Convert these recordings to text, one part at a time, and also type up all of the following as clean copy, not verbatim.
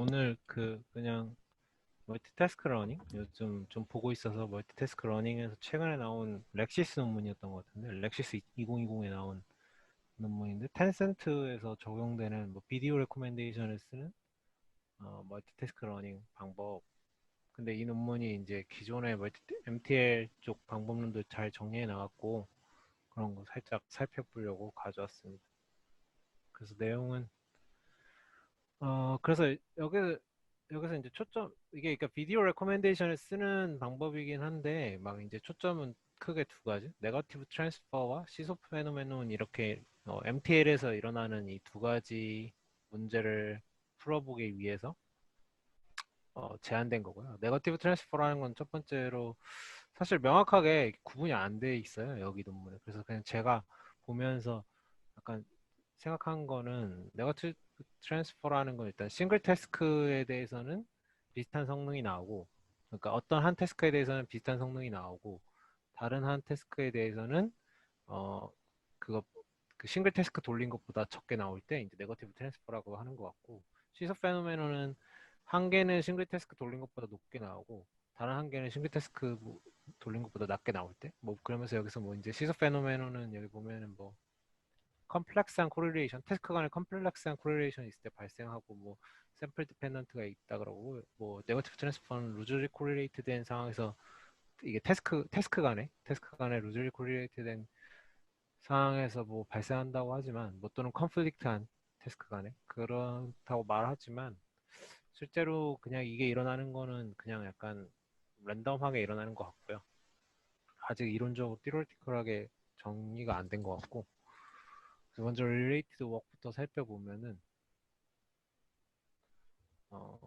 오늘 그냥 멀티태스크 러닝 요즘 좀 보고 있어서 멀티태스크 러닝에서 최근에 나온 렉시스 논문이었던 것 같은데 렉시스 2020에 나온 논문인데 텐센트에서 적용되는 뭐 비디오 레코멘데이션을 쓰는 멀티태스크 러닝 방법. 근데 이 논문이 이제 기존의 MTL 쪽 방법론도 잘 정리해 나갔고 그런 거 살짝 살펴보려고 가져왔습니다. 그래서 내용은 그래서 여기서 이제 초점, 이게 그러니까 비디오 레코멘데이션을 쓰는 방법이긴 한데, 막 이제 초점은 크게 두 가지. 네거티브 트랜스퍼와 시소 페노메논 이렇게 MTL에서 일어나는 이 두 가지 문제를 풀어보기 위해서 제한된 거고요. 네거티브 트랜스퍼라는 건 첫 번째로 사실 명확하게 구분이 안 돼 있어요. 여기 논문에. 그래서 그냥 제가 보면서 약간 생각한 거는 네거티브 트랜스퍼라는 건 일단 싱글 태스크에 대해서는 비슷한 성능이 나오고, 그러니까 어떤 한 태스크에 대해서는 비슷한 성능이 나오고 다른 한 태스크에 대해서는 어 그거 그 싱글 태스크 돌린 것보다 적게 나올 때 이제 네거티브 트랜스퍼라고 하는 것 같고, 시소 페노메논은 한 개는 싱글 태스크 돌린 것보다 높게 나오고 다른 한 개는 싱글 태스크 돌린 것보다 낮게 나올 때, 뭐 그러면서 여기서 뭐 이제 시소 페노메논은 여기 보면은 뭐 컴플렉스한 코릴레이션, 태스크 간의 컴플렉스한 코릴레이션이 있을 때 발생하고, 뭐 샘플 디펜던트가 있다 그러고, 뭐 네거티브 트랜스퍼는 루즈리 코릴레이트 된 상황에서 이게 태스크 간에 루즈리 코릴레이트 된 상황에서 뭐 발생한다고 하지만, 뭐 또는 컨플릭트한 태스크 간에 그렇다고 말하지만, 실제로 그냥 이게 일어나는 거는 그냥 약간 랜덤하게 일어나는 것 같고요. 아직 이론적으로 띠로티컬하게 정리가 안 된 것 같고, 먼저 릴레이티드 워크부터 살펴보면은 어,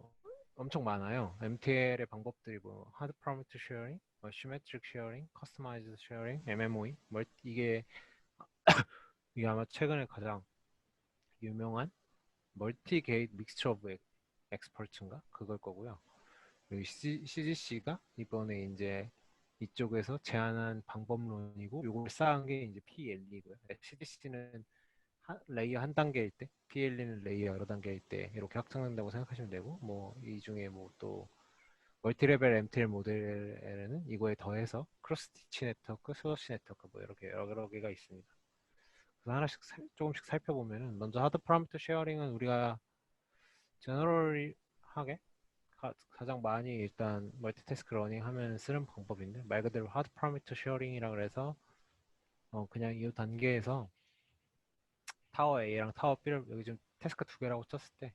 엄청 많아요. MTL의 방법들이 뭐 하드 파라미터 쉐어링, 뭐 시메트릭 쉐어링, 커스터마이즈드 쉐어링, MMOE, 이게 아마 최근에 가장 유명한 멀티 게이트 믹스처 오브 엑스퍼트인가 그걸 거고요. 여기 CGC가 이번에 이제 이쪽에서 제안한 방법론이고, 요걸 쌓은 게 이제 PLE고요. CDC는 레이어 한 단계일 때, PLE는 레이어 여러 단계일 때 이렇게 확장된다고 생각하시면 되고, 뭐 이 중에 뭐 또 멀티레벨 MTL 모델에는 이거에 더해서 크로스 스티치 네트워크, 스워시 네트워크 뭐 이렇게 여러 개가 있습니다. 그래서 하나씩 조금씩 살펴보면은, 먼저 하드 파라미터 쉐어링은 우리가 제너럴하게 가장 많이 일단 멀티태스크 러닝 하면 쓰는 방법인데, 말 그대로 하드 파라미터 쉐어링이라 그래서 그냥 이 단계에서 타워 A랑 타워 B를 여기 지금 태스크 두 개라고 쳤을 때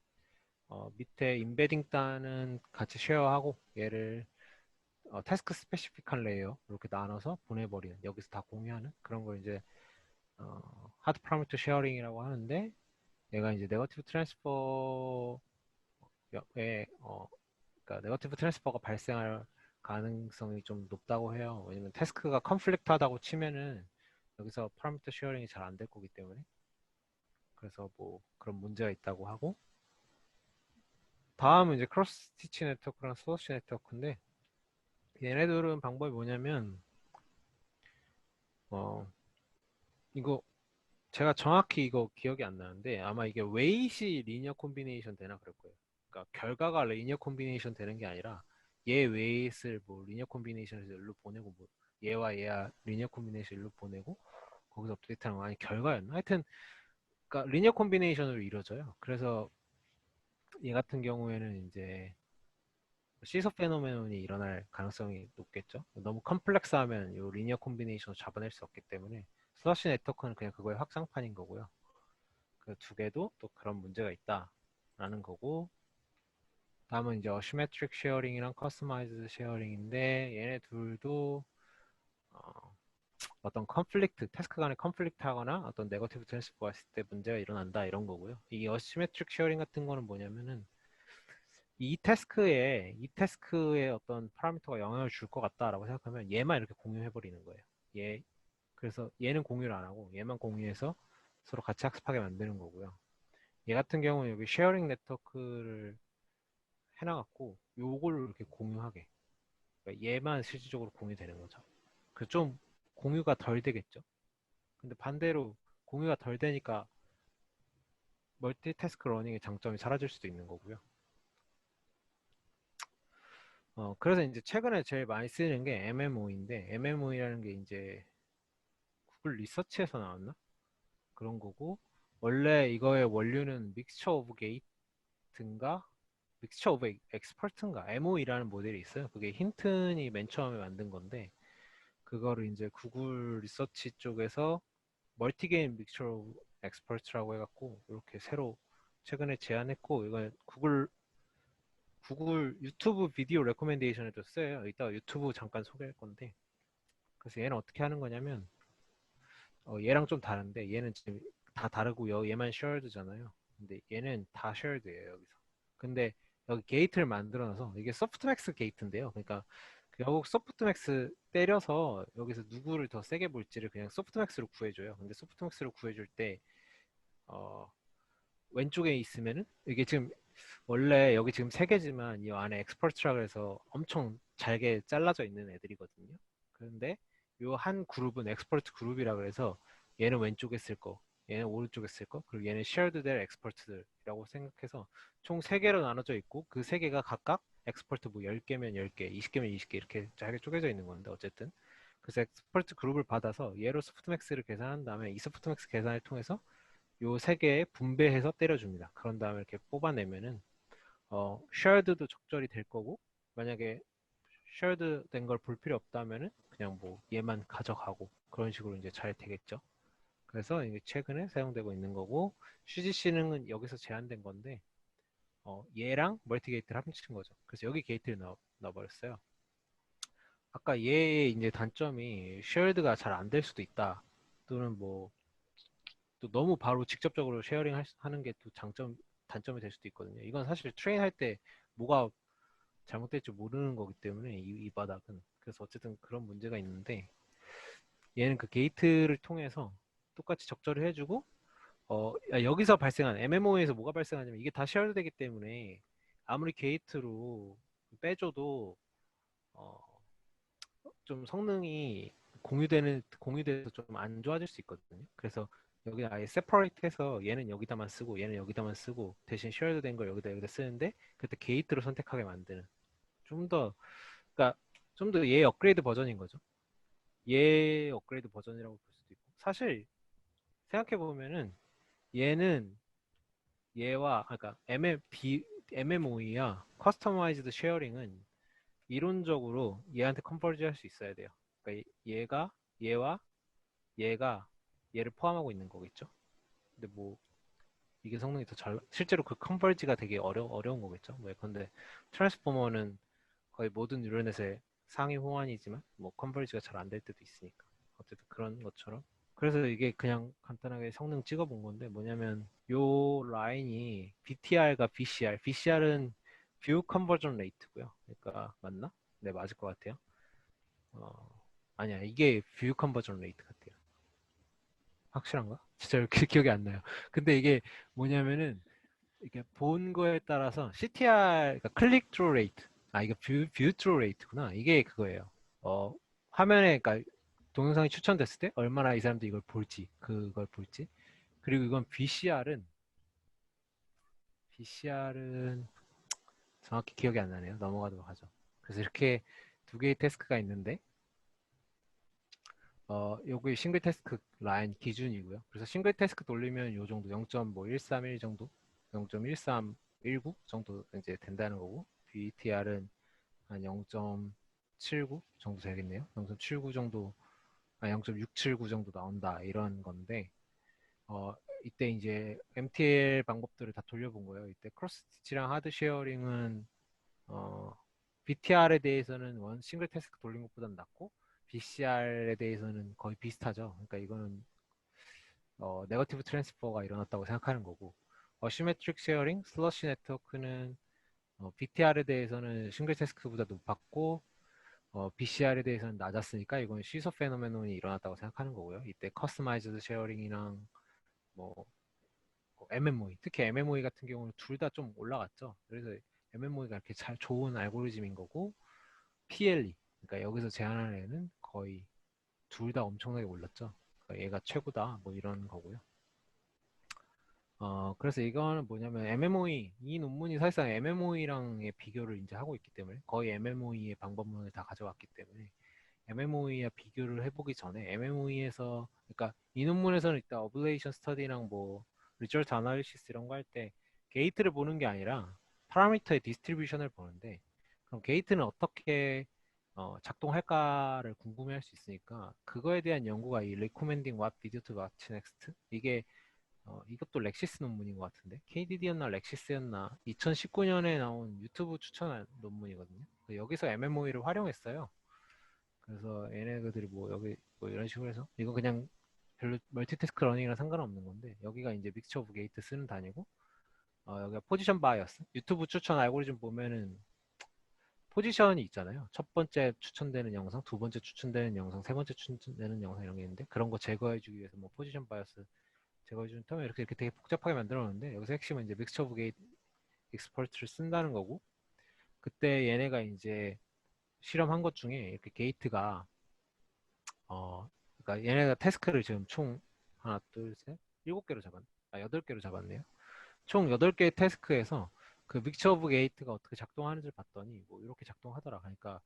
밑에 인베딩 단은 같이 쉐어하고 얘를 태스크 스페시픽한 레이어 이렇게 나눠서 보내버리는, 여기서 다 공유하는 그런 걸 이제 하드 파라미터 쉐어링이라고 하는데, 얘가 이제 네거티브 트랜스퍼에 그러니까 네거티브 트랜스퍼가 발생할 가능성이 좀 높다고 해요. 왜냐면 태스크가 컨플릭트하다고 치면은 여기서 파라미터 쉐어링이 잘 안 될 거기 때문에. 그래서 뭐 그런 문제가 있다고 하고, 다음은 이제 크로스 스티치 네트워크랑 소시 네트워크인데, 얘네들은 방법이 뭐냐면 어 이거 제가 정확히 이거 기억이 안 나는데 아마 이게 웨이시 리니어 콤비네이션 되나 그럴 거예요. 그러니까 결과가 리니어 콤비네이션 되는 게 아니라 얘 웨이스를 뭐 리니어 콤비네이션에서 일로 보내고, 뭐 얘와 리니어 콤비네이션 일로 보내고 거기서 업데이트하는 거, 아니 결과였나? 하여튼 그러니까 리니어 콤비네이션으로 이루어져요. 그래서 얘 같은 경우에는 이제 시소 페노메논이 일어날 가능성이 높겠죠. 너무 컴플렉스하면 이 리니어 콤비네이션을 잡아낼 수 없기 때문에 슬러시 네트워크는 그냥 그거의 확장판인 거고요. 그 두 개도 또 그런 문제가 있다라는 거고, 다음은 이제 어시메트릭 쉐어링이랑 커스터마이즈드 쉐어링인데, 얘네 둘도 어, 어떤 컨플릭트, 태스크 간의 컨플릭트 하거나 어떤 네거티브 트랜스퍼가 있을 때 문제가 일어난다 이런 거고요. 이 어시메트릭 쉐어링 같은 거는 뭐냐면은 이 태스크에 어떤 파라미터가 영향을 줄 것 같다라고 생각하면 얘만 이렇게 공유해 버리는 거예요. 얘 그래서 얘는 공유를 안 하고 얘만 공유해서 서로 같이 학습하게 만드는 거고요. 얘 같은 경우는 여기 쉐어링 네트워크를 해놔갖고 요걸 이렇게 공유하게, 그러니까 얘만 실질적으로 공유되는 거죠. 그 좀 공유가 덜 되겠죠. 근데 반대로 공유가 덜 되니까 멀티태스크 러닝의 장점이 사라질 수도 있는 거고요. 그래서 이제 최근에 제일 많이 쓰는 게 MMO인데, MMO라는 게 이제 구글 리서치에서 나왔나? 그런 거고, 원래 이거의 원류는 믹스처 오브 게이트인가? 믹스처 오브 엑스퍼트인가? MOE라는 모델이 있어요. 그게 힌튼이 맨 처음에 만든 건데, 그거를 이제 구글 리서치 쪽에서 멀티게임 믹스처 오브 엑스퍼트라고 해갖고, 이렇게 새로 최근에 제안했고, 이건 구글 유튜브 비디오 레코멘데이션에도 써요. 이따가 유튜브 잠깐 소개할 건데, 그래서 얘는 어떻게 하는 거냐면, 얘랑 좀 다른데, 얘는 지금 다 다르고요. 얘만 쉐어드잖아요. 근데 얘는 다 쉐어드예요, 여기서. 근데 여기 게이트를 만들어놔서, 이게 소프트맥스 게이트인데요. 그러니까 결국 소프트맥스 때려서 여기서 누구를 더 세게 볼지를 그냥 소프트맥스로 구해줘요. 근데 소프트맥스로 구해줄 때, 어, 왼쪽에 있으면은, 이게 지금 원래 여기 지금 세 개지만 이 안에 엑스퍼트라 그래서 엄청 잘게 잘라져 있는 애들이거든요. 그런데 요 한 그룹은 엑스퍼트 그룹이라 그래서 얘는 왼쪽에 쓸 거, 얘는 오른쪽에 쓸 거, 그리고 얘는 shared 될 엑스퍼트들이라고 생각해서 총 세개로 나눠져 있고 그 세개가 각각 엑스퍼트 뭐 10개면 10개, 20개면 20개 이렇게 잘게 쪼개져 있는 건데 어쨌든 그래서 엑스퍼트 그룹을 받아서 얘로 소프트맥스를 계산한 다음에 이 소프트맥스 계산을 통해서 요 세 개에 분배해서 때려줍니다. 그런 다음에 이렇게 뽑아내면은 shared도 적절히 될 거고 만약에 shared 된 걸 볼 필요 없다면은 그냥 뭐 얘만 가져가고 그런 식으로 이제 잘 되겠죠. 그래서 이게 최근에 사용되고 있는 거고 CGC는 여기서 제한된 건데 얘랑 멀티 게이트를 합친 거죠. 그래서 여기 게이트를 넣어버렸어요. 아까 얘의 이제 단점이 shared가 잘 안 될 수도 있다. 또는 뭐 또 너무 바로 직접적으로 쉐어링 하는 게 또 단점이 될 수도 있거든요. 이건 사실 트레인 할 때 뭐가 잘못될지 모르는 거기 때문에 이 바닥은 그래서 어쨌든 그런 문제가 있는데 얘는 그 게이트를 통해서 똑같이 적절히 해주고 여기서 발생한 MMO에서 뭐가 발생하냐면 이게 다 쉐어드 되기 때문에 아무리 게이트로 빼줘도 어, 좀 성능이 공유돼서 좀 안 좋아질 수 있거든요. 그래서 여기 아예 세퍼레이트해서 얘는 여기다만 쓰고 얘는 여기다만 쓰고 대신 쉐어드 된 걸 여기다 쓰는데 그때 게이트로 선택하게 만드는 좀 더 그러니까 좀 더 얘 업그레이드 버전인 거죠. 얘 업그레이드 버전이라고 볼 수도 있고 사실 생각해 보면은 얘는 얘와 그러니까 MMOE야 커스터마이즈드 쉐어링은 이론적으로 얘한테 컨버지 할 수 있어야 돼요. 그러니까 얘와 얘가 얘를 포함하고 있는 거겠죠. 근데 뭐 이게 성능이 더 잘 실제로 그 컨버지가 되게 어려운 거겠죠. 뭐 근데 트랜스포머는 거의 모든 뉴럴넷의 상위 호환이지만 뭐 컨버지가 잘 안 될 때도 있으니까 어쨌든 그런 것처럼 그래서 이게 그냥 간단하게 성능 찍어본 건데 뭐냐면 요 라인이 BTR과 BCR BCR은 뷰 컨버전 레이트고요. 그러니까 맞나? 네, 맞을 것 같아요. 아니야, 이게 뷰 컨버전 레이트 같아요. 확실한가? 진짜 이렇게 기억이 안 나요. 근데 이게 뭐냐면은 이게 본 거에 따라서 CTR, 그러니까 클릭 트루 레이트. 이거 뷰 트루 레이트구나. 이게 그거예요. 어, 화면에, 그러니까 동영상이 추천됐을 때 얼마나 이 사람들이 이걸 볼지, 그걸 볼지. 그리고 이건 BCR은 정확히 기억이 안 나네요. 넘어가도록 하죠. 그래서 이렇게 두 개의 태스크가 있는데, 요게 싱글 태스크 라인 기준이고요. 그래서 싱글 태스크 돌리면 요 정도 0.131 정도, 0.1319 정도 이제 된다는 거고, BTR은 한 0.79 정도 되겠네요. 0.79 정도, 0.679 정도 나온다 이런 건데, 이때 이제 MTL 방법들을 다 돌려본 거예요. 이때 크로스 스티치랑 하드 쉐어링은 어, BTR에 대해서는 원 싱글 태스크 돌린 것보다는 낫고 BCR에 대해서는 거의 비슷하죠. 그러니까 이거는 네거티브 트랜스퍼가 일어났다고 생각하는 거고 어시메트릭 쉐어링, 슬러시 네트워크는 BTR에 대해서는 싱글 태스크보다 높았고 BCR에 대해서는 낮았으니까 이건 시소 페노메논이 일어났다고 생각하는 거고요. 이때 커스터마이즈드 쉐어링이랑 뭐 MMOE, 특히 MMOE 같은 경우는 둘 다 좀 올라갔죠. 그래서 MMOE가 이렇게 잘 좋은 알고리즘인 거고 PLE, 그러니까 여기서 제안하는 애는 거의 둘 다 엄청나게 올랐죠. 그러니까 얘가 최고다, 뭐 이런 거고요. 그래서 이거는 뭐냐면 MMOE, 이 논문이 사실상 MMOE랑의 비교를 이제 하고 있기 때문에 거의 MMOE의 방법론을 다 가져왔기 때문에 MMOE와 비교를 해보기 전에 MMOE에서 그러니까 이 논문에서는 일단 어블레이션 스터디랑 뭐 리저트 아날리시스 이런 거 할 때 게이트를 보는 게 아니라 파라미터의 디스트리뷰션을 보는데 그럼 게이트는 어떻게 작동할까를 궁금해할 수 있으니까 그거에 대한 연구가 이 Recommending What Video to Watch Next 이게 이것도 렉시스 논문인 것 같은데 KDD였나 렉시스였나 2019년에 나온 유튜브 추천 논문이거든요. 여기서 MMOE를 활용했어요. 그래서 얘네들이 뭐 여기 뭐 이런 식으로 해서 이거 그냥 별로 멀티태스크 러닝이랑 상관없는 건데 여기가 이제 믹스처 오브 게이트 쓰는 단위고 여기가 포지션 바이어스 유튜브 추천 알고리즘 보면은 포지션이 있잖아요. 첫 번째 추천되는 영상, 두 번째 추천되는 영상, 세 번째 추천되는 영상 이런 게 있는데 그런 거 제거해주기 위해서 뭐 포지션 바이어스 제거해주는 터면 이렇게 되게 복잡하게 만들어놨는데 여기서 핵심은 이제 믹스처 오브 게이트 익스퍼트를 쓴다는 거고 그때 얘네가 이제 실험한 것 중에 이렇게 게이트가 그러니까 얘네가 태스크를 지금 총 하나, 둘, 셋, 일곱 개로 여덟 개로 잡았네요. 총 여덟 개의 태스크에서 그 믹처 오브 게이트가 어떻게 작동하는지를 봤더니 뭐 이렇게 작동하더라. 그러니까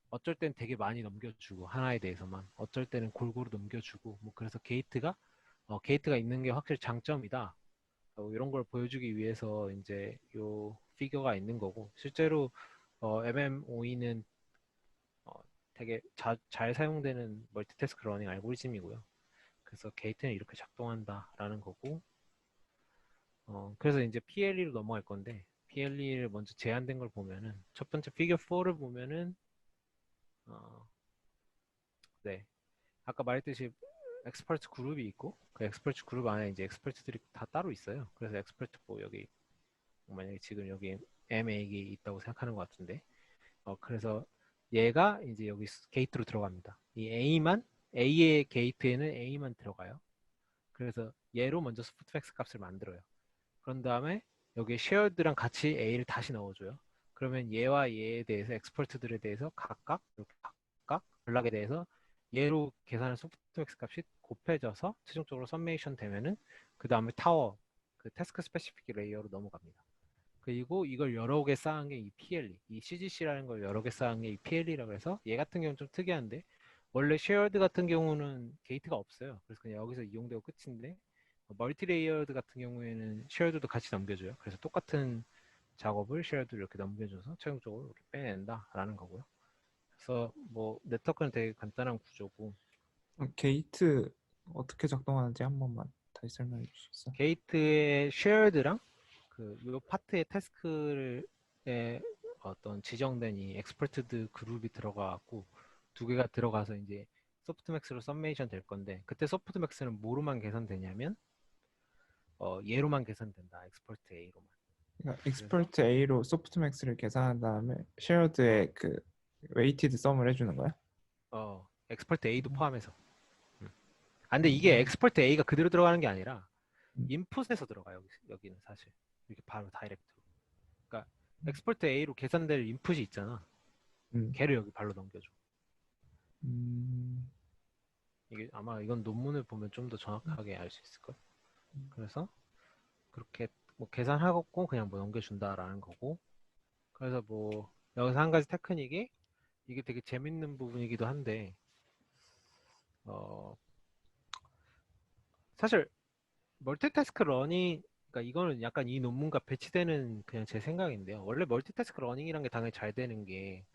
어쩔 땐 되게 많이 넘겨주고 하나에 대해서만 어쩔 때는 골고루 넘겨주고 뭐 그래서 게이트가 있는 게 확실히 장점이다. 이런 걸 보여주기 위해서 이제 요 피겨가 있는 거고 실제로 MMOE는 되게 잘 사용되는 멀티태스크 러닝 알고리즘이고요. 그래서 게이트는 이렇게 작동한다라는 거고 그래서 이제 PLE로 넘어갈 건데 PLE를 먼저 제한된 걸 보면은 첫 번째 피겨 4를 보면은 어, 네 아까 말했듯이 엑스퍼트 그룹이 있고 그 엑스퍼트 그룹 안에 이제 엑스퍼트들이 다 따로 있어요. 그래서 엑스퍼트 뭐 여기 만약에 지금 여기 MA가 있다고 생각하는 것 같은데 그래서 얘가 이제 여기 게이트로 들어갑니다. 이 A의 게이트에는 A만 들어가요. 그래서 얘로 먼저 스포트팩스 값을 만들어요. 그런 다음에 여기 쉐어드랑 같이 A를 다시 넣어줘요. 그러면 얘와 얘에 대해서 엑스퍼트들에 대해서 각각 이렇게 각각 연락에 대해서 얘로 계산한 소프트맥스 값이 곱해져서 최종적으로 썸메이션 되면은 그 다음에 타워 그 태스크 스페시픽 레이어로 넘어갑니다. 그리고 이걸 여러 개 쌓은 게 이 PLE, 이 CGC라는 걸 여러 개 쌓은 게 이 PLE라고 해서 얘 같은 경우는 좀 특이한데 원래 쉐어드 같은 경우는 게이트가 없어요. 그래서 그냥 여기서 이용되고 끝인데 멀티 레이어드 같은 경우에는 쉐어드도 같이 넘겨줘요. 그래서 똑같은 작업을 쉐어드 이렇게 넘겨줘서 최종적으로 이렇게 빼낸다라는 거고요. 그래서 뭐 네트워크는 되게 간단한 구조고 게이트 어떻게 작동하는지 한 번만 다시 설명해 주시겠어요? 게이트의 쉐어드랑 그 요 파트의 태스크에 어떤 지정된 이 엑스퍼트드 그룹이 들어가고 두 개가 들어가서 이제 소프트맥스로 썸메이션 될 건데 그때 소프트맥스는 뭐로만 계산되냐면 얘로만 계산된다. 엑스퍼트 A로만. 그러니까 그래서 익스퍼트 A로 소프트맥스를 계산한 다음에 어, 쉐어드의 그 웨이티드 썸을 해주는 거야? 엑스퍼트 A도 음, 포함해서. 근데 이게 음, 엑스퍼트 A가 그대로 들어가는 게 아니라 음, 인풋에서 들어가요. 여기는 사실 이렇게 바로 다이렉트로. 그러니까 엑스퍼트 A로 계산될 인풋이 있잖아. 음, 걔를 여기 발로 넘겨줘. 음, 이게 아마 이건 논문을 보면 좀 더 정확하게 알 수 있을 거예요. 그래서 그렇게 뭐 계산하고 그냥 뭐 넘겨준다라는 거고. 그래서 뭐 여기서 한 가지 테크닉이 이게 되게 재밌는 부분이기도 한데 어, 사실 멀티태스크 러닝 그러니까 이거는 약간 이 논문과 배치되는 그냥 제 생각인데요. 원래 멀티태스크 러닝이란 게 당연히 잘 되는 게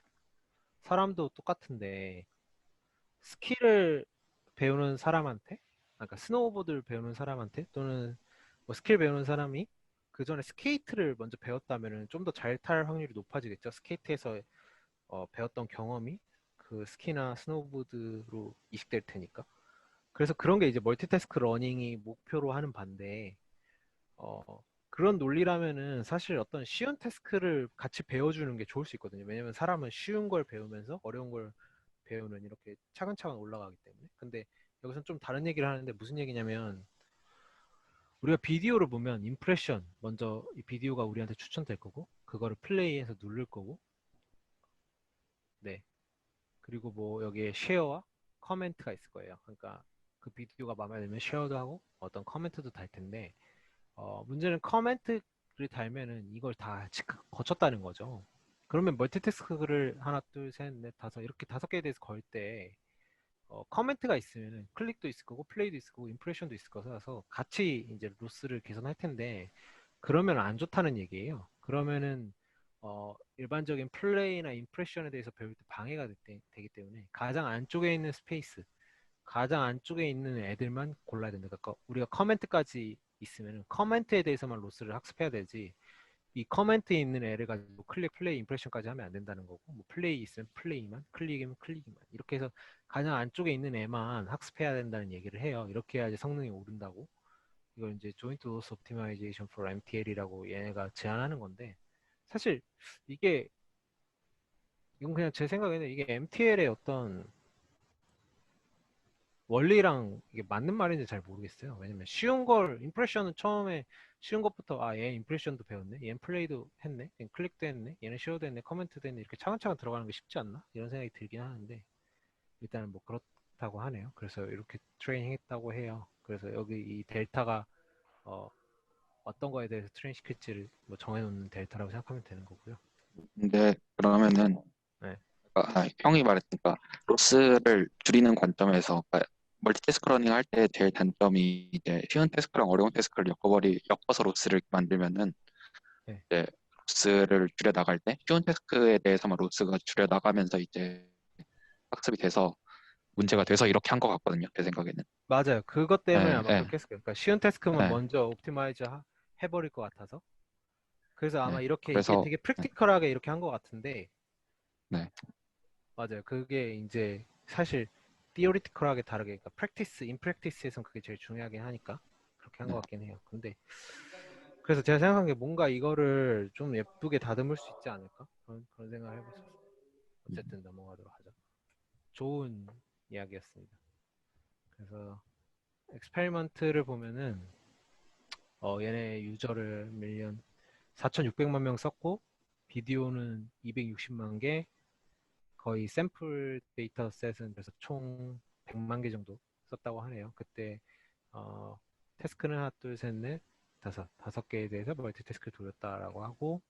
사람도 똑같은데 스킬을 배우는 사람한테 그러니까 스노우보드를 배우는 사람한테 또는 뭐 스킬 배우는 사람이 그 전에 스케이트를 먼저 배웠다면 좀 더 잘 탈 확률이 높아지겠죠. 스케이트에서 배웠던 경험이 그 스키나 스노우보드로 이식될 테니까. 그래서 그런 게 이제 멀티태스크 러닝이 목표로 하는 반대 어, 그런 논리라면은 사실 어떤 쉬운 태스크를 같이 배워주는 게 좋을 수 있거든요. 왜냐면 사람은 쉬운 걸 배우면서 어려운 걸 배우는 이렇게 차근차근 올라가기 때문에. 근데 여기서는 좀 다른 얘기를 하는데 무슨 얘기냐면 우리가 비디오를 보면 임프레션 먼저 이 비디오가 우리한테 추천될 거고 그거를 플레이해서 누를 거고 네 그리고 뭐 여기에 쉐어와 커멘트가 있을 거예요. 그러니까 그 비디오가 마음에 들면 쉐어도 하고 어떤 커멘트도 달 텐데 문제는 커멘트를 달면은 이걸 다 거쳤다는 거죠. 그러면 멀티태스크를 하나, 둘, 셋, 넷, 다섯 이렇게 5개에 대해서 걸 때 커멘트가 있으면은 클릭도 있을 거고 플레이도 있을 거고 임프레션도 있을 거라서 같이 이제 로스를 개선할 텐데 그러면 안 좋다는 얘기예요. 그러면은 일반적인 플레이나 임프레션에 대해서 배울 때 방해가 되기 때문에 가장 안쪽에 있는 스페이스, 가장 안쪽에 있는 애들만 골라야 된다. 그러니까 우리가 커멘트까지 있으면은 커멘트에 대해서만 로스를 학습해야 되지 이 커멘트에 있는 애를 가지고 클릭, 플레이, 임프레션까지 하면 안 된다는 거고 뭐 플레이 있으면 플레이만, 클릭이면 클릭이만 이렇게 해서 가장 안쪽에 있는 애만 학습해야 된다는 얘기를 해요. 이렇게 해야지 성능이 오른다고. 이걸 이제 Joint Loss Optimization for MTL이라고 얘네가 제안하는 건데 사실 이게 이건 그냥 제 생각에는 이게 MTL의 어떤 원리랑 이게 맞는 말인지 잘 모르겠어요. 왜냐면 쉬운 걸 임프레션은 처음에 쉬운 것부터 얘 임프레션도 배웠네, 얘는 플레이도 했네, 얘는 클릭도 했네, 얘는 쉐어도 했네, 커멘트도 했네 이렇게 차근차근 들어가는 게 쉽지 않나? 이런 생각이 들긴 하는데 일단은 뭐 그렇다고 하네요. 그래서 이렇게 트레이닝했다고 해요. 그래서 여기 이 델타가 어, 어떤 거에 대해서 트레이닝 시킬지를 뭐 정해놓는 델타라고 생각하면 되는 거고요. 근데 그러면은 네, 형이 말했으니까 로스를 줄이는 관점에서 멀티태스크 러닝 할 때 제일 단점이 이제 쉬운 태스크랑 어려운 태스크를 엮어서 로스를 만들면은 네, 이제 로스를 줄여 나갈 때 쉬운 태스크에 대해서만 로스가 줄여 나가면서 이제 학습이 돼서 문제가 돼서 이렇게 한 것 같거든요. 제 생각에는. 맞아요. 그것 때문에 예, 아마 예, 그렇게 했을 거예요. 그러니까 쉬운 태스크만 예, 먼저 옵티마이즈 해버릴 것 같아서. 그래서 아마 예. 이렇게 이게 그래서 되게 네, 프랙티컬하게 이렇게 한 것 같은데 네, 맞아요. 그게 이제 사실 티오리티컬하게 다르게 그러니까 프랙티스, 인프랙티스에선 그게 제일 중요하긴 하니까 그렇게 한 것 네. 같긴 해요. 근데 그래서 제가 생각한 게 뭔가 이거를 좀 예쁘게 다듬을 수 있지 않을까? 그런 생각을 해봤었어요. 어쨌든 넘어가도록 하죠. 좋은 이야기였습니다. 그래서 엑스페리먼트를 보면은 얘네 유저를 밀리언 4,600만 명 썼고 비디오는 260만 개, 거의 샘플 데이터 셋은 그래서 총 100만 개 정도 썼다고 하네요. 그때 어, 태스크는 하나, 둘, 셋, 넷, 다섯 개에 대해서 멀티태스크를 돌렸다라고 하고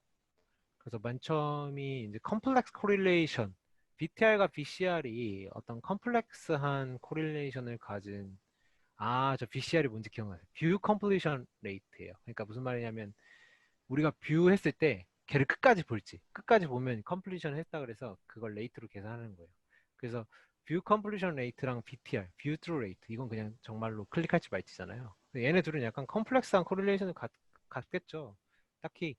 그래서 맨 처음이 이제 컴플렉스 코릴레이션 BTR과 BCR이 어떤 컴플렉스한 코릴레이션을 가진 저 BCR이 뭔지 기억나세요? 뷰 컴플리션 레이트예요. 그러니까 무슨 말이냐면 우리가 뷰 했을 때 걔를 끝까지 볼지 끝까지 보면 컴플리션을 했다 그래서 그걸 레이트로 계산하는 거예요. 그래서 뷰 컴플리션 레이트랑 BTR, 뷰 트루 레이트 이건 그냥 정말로 클릭할지 말지잖아요. 얘네 둘은 약간 컴플렉스한 코릴레이션을 갖겠죠. 딱히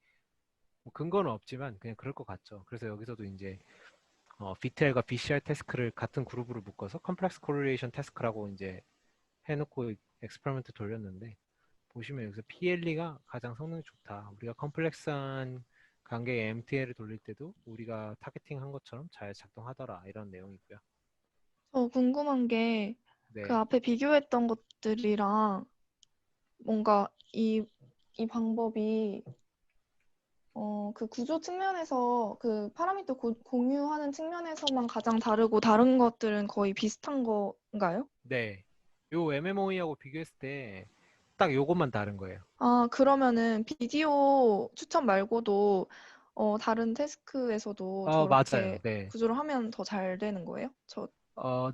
뭐 근거는 없지만 그냥 그럴 것 같죠. 그래서 여기서도 이제 BTR과 BCR 태스크를 같은 그룹으로 묶어서 컴플렉스 코릴레이션 태스크라고 이제 해놓고 엑스페리먼트 돌렸는데 보시면 여기서 PLE가 가장 성능이 좋다. 우리가 컴플렉스한 관계의 MTL을 돌릴 때도 우리가 타겟팅 한 것처럼 잘 작동하더라. 이런 내용이고요. 저 궁금한 게 그 네, 앞에 비교했던 것들이랑 뭔가 이 방법이 그 구조 측면에서 그 파라미터 공유하는 측면에서만 가장 다르고 다른 것들은 거의 비슷한 건가요? 네. 요 MMOE하고 비교했을 때 딱 요것만 다른 거예요. 아, 그러면은 비디오 추천 말고도 다른 태스크에서도 맞아요. 저렇게 네. 구조를 하면 더 잘 되는 거예요?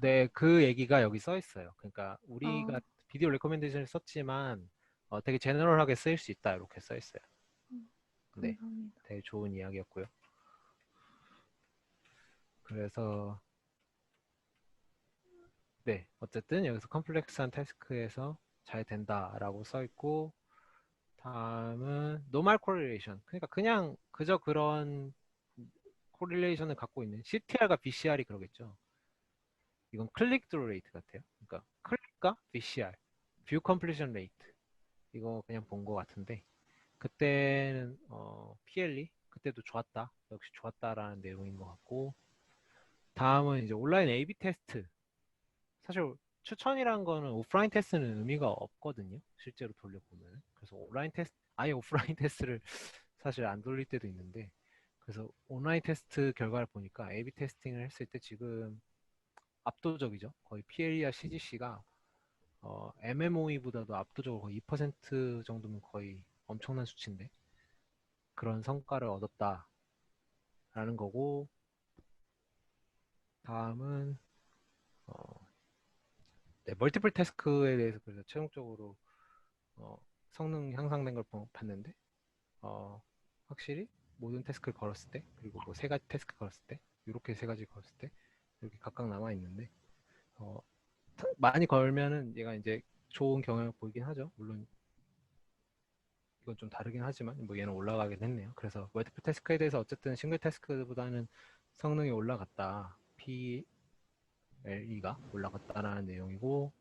네. 그 얘기가 여기 써 있어요. 그러니까 아, 우리가 비디오 레코멘데이션을 썼지만 되게 제너럴하게 쓰일 수 있다. 이렇게 써 있어요. 네. 감사합니다. 되게 좋은 이야기였고요. 그래서 네, 어쨌든 여기서 컴플렉스한 태스크에서 잘 된다라고 써 있고 다음은 노멀 코릴레이션. 그러니까 그냥 그저 그런 코릴레이션을 갖고 있는 CTR과 BCR이 그러겠죠. 이건 클릭 드루 레이트 같아요. 그러니까 클릭과 BCR, 뷰 컴플리션 레이트. 이거 그냥 본 것 같은데 그때는 PLE 그때도 좋았다. 역시 좋았다라는 내용인 것 같고 다음은 이제 온라인 A/B 테스트. 사실 추천이란 거는 오프라인 테스트는 의미가 없거든요. 실제로 돌려보면. 그래서 온라인 테스트, 아예 오프라인 테스트를 사실 안 돌릴 때도 있는데, 그래서 온라인 테스트 결과를 보니까 A/B 테스팅을 했을 때 지금 압도적이죠. 거의 PLE와 CGC가 MMOE보다도 압도적으로 거의 2% 정도면 거의 엄청난 수치인데 그런 성과를 얻었다라는 거고, 다음은 네, 멀티플 태스크에 대해서 그래서 최종적으로 성능 향상된 걸 봤는데 확실히 모든 태스크를 걸었을 때, 그리고 뭐 세 가지 태스크 걸었을 때, 이렇게 세 가지 걸었을 때 이렇게 각각 남아 있는데 많이 걸면은 얘가 이제 좋은 경향을 보이긴 하죠. 물론 이건 좀 다르긴 하지만 뭐 얘는 올라가긴 했네요. 그래서 멀티플 태스크에 대해서 어쨌든 싱글 태스크보다는 성능이 올라갔다, PLE가 올라갔다라는 내용이고,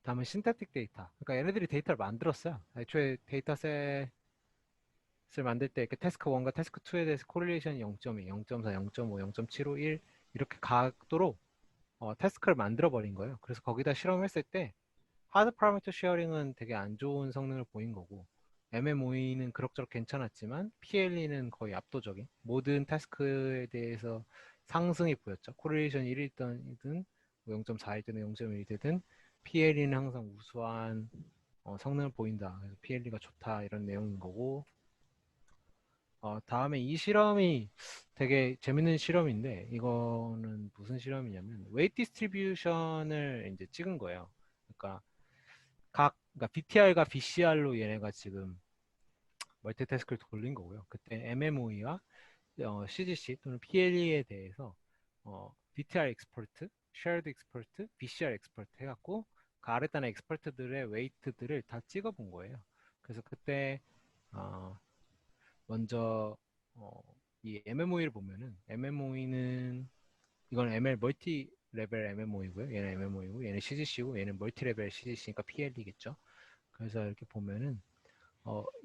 다음은 신태틱 데이터. 그러니까 얘네들이 데이터를 만들었어요. 애초에 데이터셋을 만들 때 이렇게 태스크 1과 태스크 2에 대해서 코릴레이션이 0.2, 0.4, 0.5, 0.75, 1 이렇게 가도록 태스크를 만들어 버린 거예요. 그래서 거기다 실험했을 때 하드 파라미터 쉐어링은 되게 안 좋은 성능을 보인 거고, MMOE는 그럭저럭 괜찮았지만 PLE는 거의 압도적인, 모든 태스크에 대해서 상승이 보였죠. 코릴레이션 1이든 0.4이든 0.1이든 PLE는 항상 우수한 성능을 보인다. 그래서 PLE가 좋다, 이런 내용인 거고, 다음에 이 실험이 되게 재밌는 실험인데, 이거는 무슨 실험이냐면 웨이트 디스트리뷰션을 이제 찍은 거예요. 그러니까 그러니까 BTR과 BCR로 얘네가 지금 멀티태스크를 돌린 거고요. 그때 MMOE와 CGC 또는 PLE에 대해서 BTR 엑스퍼트, Shared Expert, BCR 엑스퍼트 해갖고 그 아래 단의 엑스퍼트들의 웨이트들을 다 찍어본 거예요. 그래서 그때 먼저 이 MMOE를 보면은, MMOE는 이건 ML 멀티 레벨 MMO이고요. 얘는 MMO이고 얘는 CGC고 얘는 멀티 레벨 CGC니까 PL이겠죠. 그래서 이렇게 보면은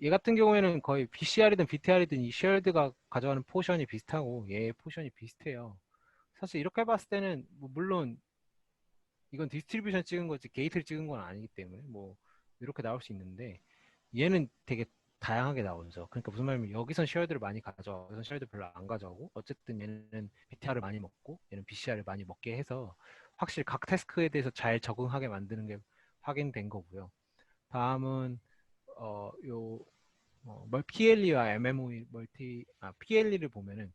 얘 같은 경우에는 거의 BCR이든 BTR이든 이 쉐어드가 가져가는 포션이 비슷하고 얘의 포션이 비슷해요. 사실 이렇게 봤을 때는 뭐 물론 이건 디스트리뷰션 찍은 거지 게이트를 찍은 건 아니기 때문에 뭐 이렇게 나올 수 있는데, 얘는 되게 다양하게 나오죠. 그러니까 무슨 말이냐면 여기선 쉐어드를 많이 가져와, 여기선 쉐어드 별로 안 가져오고, 어쨌든 얘는 BTR을 많이 먹고 얘는 BCR을 많이 먹게 해서 확실히 각 태스크에 대해서 잘 적응하게 만드는 게 확인된 거고요. 다음은 PLE와 MMOE PLE를 보면은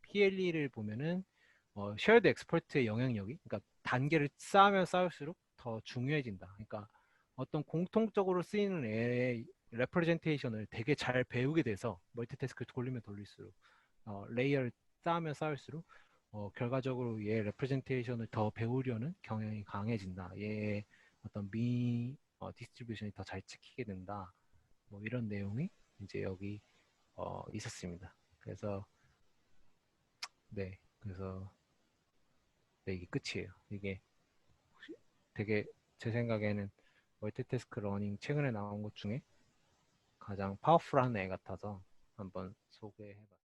쉐어드 엑스퍼트의 영향력이, 그러니까 단계를 쌓으면 쌓을수록 더 중요해진다. 그러니까 어떤 공통적으로 쓰이는 애의 레프레젠테이션을 되게 잘 배우게 돼서 멀티태스크를 돌리면 돌릴수록 레이어를 쌓으면 쌓을수록 결과적으로 얘의 레프레젠테이션을 더 배우려는 경향이 강해진다. 얘의 어떤 디스트리뷰션이 더 잘 찍히게 된다. 뭐 이런 내용이 이제 여기 있었습니다. 그래서 그래서 이게 끝이에요. 이게 되게 제 생각에는 멀티태스크 러닝 최근에 나온 것 중에 가장 파워풀한 애 같아서 한번 소개해봤습니다.